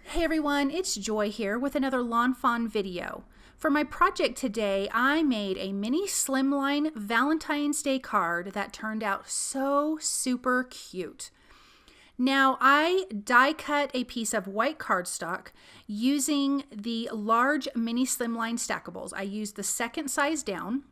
Hey everyone, it's Joy here with another Lawn Fawn video. For my project today, I made a mini slimline Valentine's Day card that turned out so super cute. Now, I die cut a piece of white cardstock using the large mini slimline stackables. I used the second size down,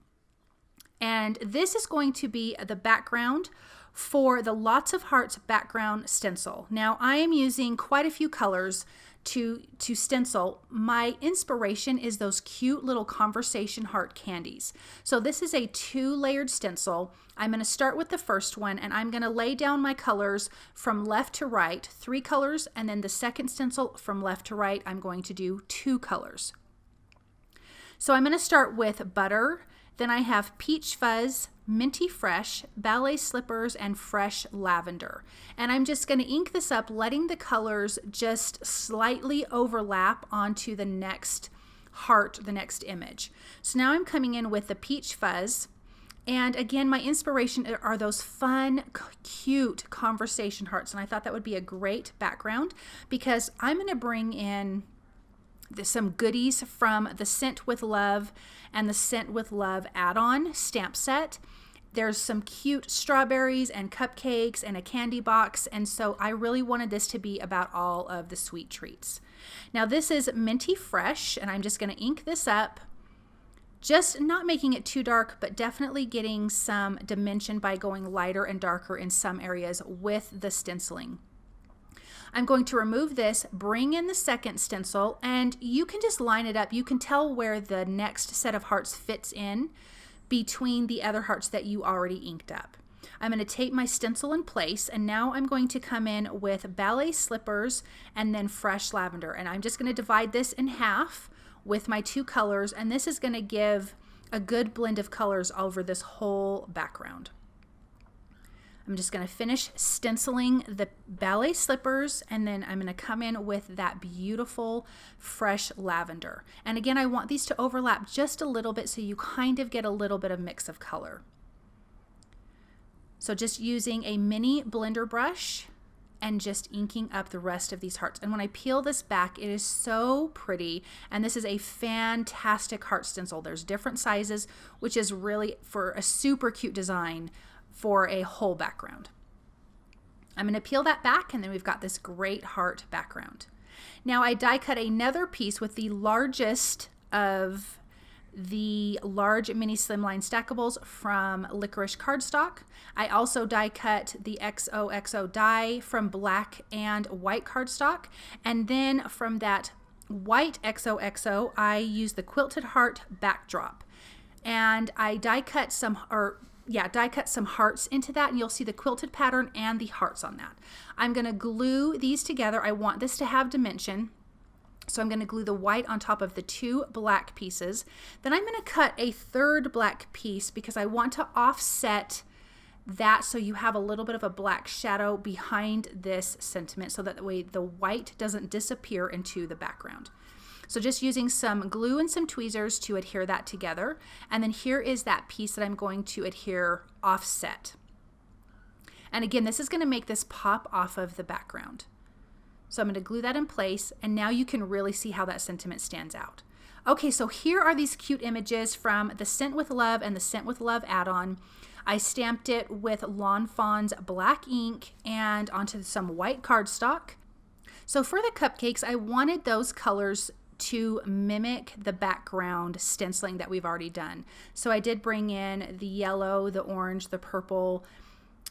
and this is going to be the background for the Lots of Hearts background stencil. Now, I am using quite a few colors to stencil. My inspiration is those cute little conversation heart candies. So this is a 2-layered stencil. I'm going to start with the first one, and I'm going to lay down my colors from left to right, 3 colors, and then the second stencil from left to right, I'm going to do 2 colors. So I'm going to start with butter, then I have peach fuzz, minty fresh, ballet slippers, and fresh lavender. And I'm just going to ink this up, letting the colors just slightly overlap onto the next heart, the next image. So now I'm coming in with the peach fuzz. And again, my inspiration are those fun, cute conversation hearts. And I thought that would be a great background because I'm going to bring in some goodies from the Scent with Love and the Scent with Love add-on stamp set. There's some cute strawberries and cupcakes and a candy box, and so I really wanted this to be about all of the sweet treats. Now this is minty fresh, and I'm just going to ink this up, just not making it too dark, but definitely getting some dimension by going lighter and darker in some areas with the stenciling. I'm going to remove this, bring in the second stencil, and you can just line it up. You can tell where the next set of hearts fits in between the other hearts that you already inked up. I'm going to tape my stencil in place, and now I'm going to come in with ballet slippers and then fresh lavender. And I'm just going to divide this in half with my 2 colors, and this is going to give a good blend of colors over this whole background. I'm just going to finish stenciling the ballet slippers, and then I'm going to come in with that beautiful fresh lavender. And again, I want these to overlap just a little bit so you kind of get a little bit of mix of color. So just using a mini blender brush and just inking up the rest of these hearts. And when I peel this back, it is so pretty. And this is a fantastic heart stencil. There's different sizes, which is really for a super cute design for a whole background. I'm going to peel that back, and then we've got this great heart background. Now I die cut another piece with the largest of the large mini slimline stackables from licorice cardstock. I also die cut the XOXO die from black and white cardstock, and then from that white XOXO I use the quilted heart backdrop, and I die cut some hearts into that, and you'll see the quilted pattern and the hearts on that. I'm going to glue these together. I want this to have dimension, so I'm going to glue the white on top of the 2 black pieces. Then I'm going to cut a 3rd black piece because I want to offset that so you have a little bit of a black shadow behind this sentiment, so that way the white doesn't disappear into the background. So just using some glue and some tweezers to adhere that together. And then here is that piece that I'm going to adhere offset. And again, this is going to make this pop off of the background. So I'm going to glue that in place, and now you can really see how that sentiment stands out. Okay, so here are these cute images from the Scent with Love and the Scent with Love add-on. I stamped it with Lawn Fawn's black ink and onto some white cardstock. So for the cupcakes, I wanted those colors to mimic the background stenciling that we've already done. So I did bring in the yellow, the orange, the purple,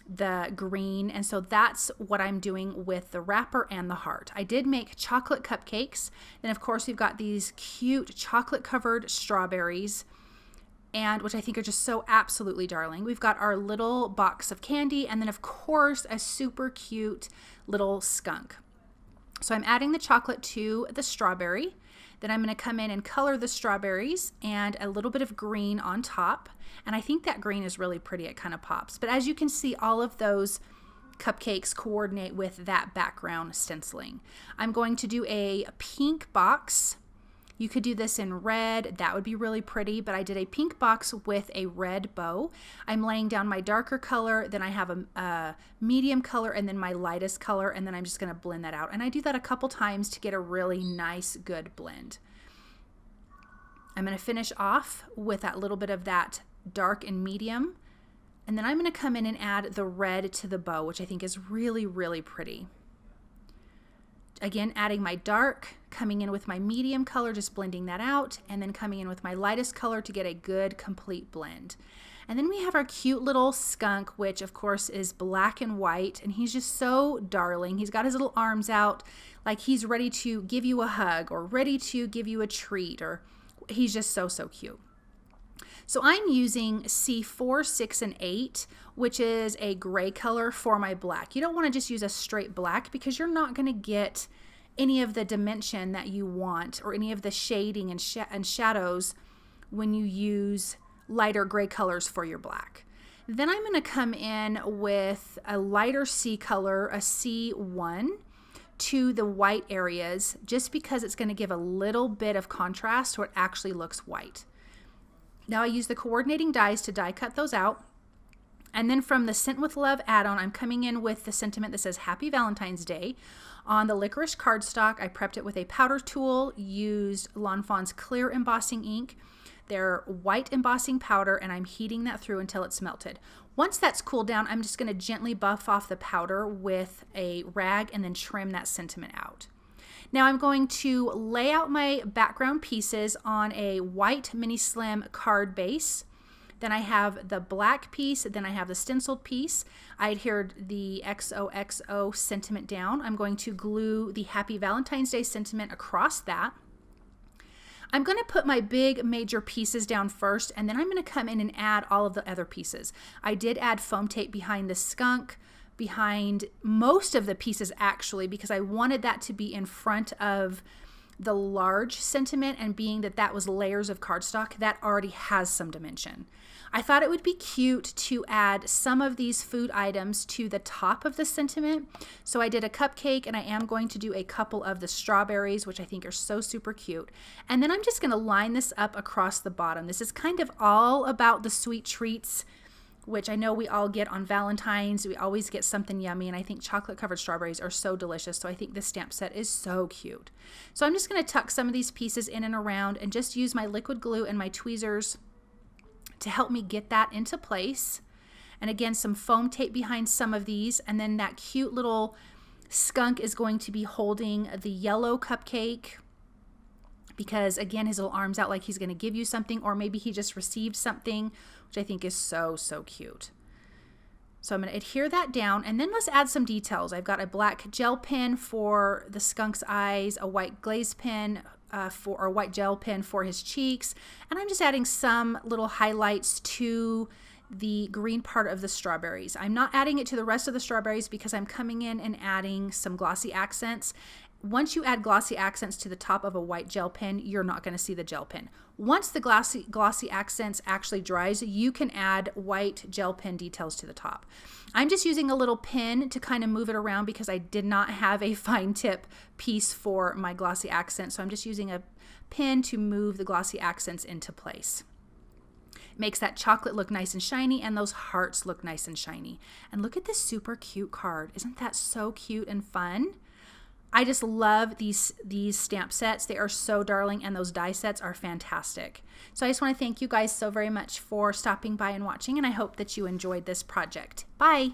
the green, and so that's what I'm doing with the wrapper and the heart. I did make chocolate cupcakes. Then of course we've got these cute chocolate covered strawberries, and which I think are just so absolutely darling. We've got our little box of candy, and then of course a super cute little skunk. So I'm adding the chocolate to the strawberry. Then I'm going to come in and color the strawberries and a little bit of green on top. And I think that green is really pretty. It kind of pops. But as you can see, all of those cupcakes coordinate with that background stenciling. I'm going to do a pink box You could do this in red. That would be really pretty, but I did a pink box with a red bow. I'm laying down my darker color, then I have a medium color, and then my lightest color, and then I'm just going to blend that out. And I do that a couple times to get a really nice, good blend. I'm going to finish off with that little bit of that dark and medium, and then I'm going to come in and add the red to the bow, which I think is really, really pretty. Again, adding my dark, coming in with my medium color, just blending that out, and then coming in with my lightest color to get a good complete blend. And then we have our cute little skunk, which of course is black and white, and he's just so darling. He's got his little arms out like he's ready to give you a hug or ready to give you a treat, or he's just so, so cute. So I'm using C4, 6, and 8, which is a gray color for my black. You don't want to just use a straight black because you're not going to get any of the dimension that you want or any of the shading and shadows when you use lighter gray colors for your black. Then I'm going to come in with a lighter C color, a C1, to the white areas just because it's going to give a little bit of contrast so it actually looks white. Now I use the coordinating dies to die cut those out. And then from the Scent with Love add-on, I'm coming in with the sentiment that says Happy Valentine's Day. On the licorice cardstock, I prepped it with a powder tool, used Lawn Fawn's clear embossing ink, their white embossing powder, and I'm heating that through until it's melted. Once that's cooled down, I'm just going to gently buff off the powder with a rag and then trim that sentiment out. Now I'm going to lay out my background pieces on a white mini slim card base. Then I have the black piece, then I have the stenciled piece. I adhered the XOXO sentiment down. I'm going to glue the Happy Valentine's Day sentiment across that. I'm going to put my big major pieces down first, and then I'm going to come in and add all of the other pieces. I did add foam tape behind the skunk, behind most of the pieces actually, because I wanted that to be in front of the large sentiment, and being that that was layers of cardstock, that already has some dimension. I thought it would be cute to add some of these food items to the top of the sentiment. So I did a cupcake, and I am going to do a couple of the strawberries, which I think are so super cute. And then I'm just going to line this up across the bottom. This is kind of all about the sweet treats, which I know we all get on Valentine's. We always get something yummy, and I think chocolate covered strawberries are so delicious. So I think this stamp set is so cute. So I'm just going to tuck some of these pieces in and around and just use my liquid glue and my tweezers to help me get that into place. And again, some foam tape behind some of these, and then that cute little skunk is going to be holding the yellow cupcake, because again, his little arms out like he's going to give you something, or maybe he just received something, which I think is so, so cute. So I'm going to adhere that down, and then let's add some details. I've got a black gel pen for the skunk's eyes, a white glaze pen or white gel pen for his cheeks, and I'm just adding some little highlights to the green part of the strawberries. I'm not adding it to the rest of the strawberries because I'm coming in and adding some glossy accents. Once you add glossy accents to the top of a white gel pen, you're not going to see the gel pen. Once the glossy accents actually dries, you can add white gel pen details to the top. I'm just using a little pin to kind of move it around because I did not have a fine tip piece for my glossy accent, so I'm just using a pin to move the glossy accents into place. Makes that chocolate look nice and shiny, and those hearts look nice and shiny. And look at this super cute card. Isn't that so cute and fun? I just love these stamp sets. They are so darling, and those die sets are fantastic. So I just want to thank you guys so very much for stopping by and watching, and I hope that you enjoyed this project. Bye!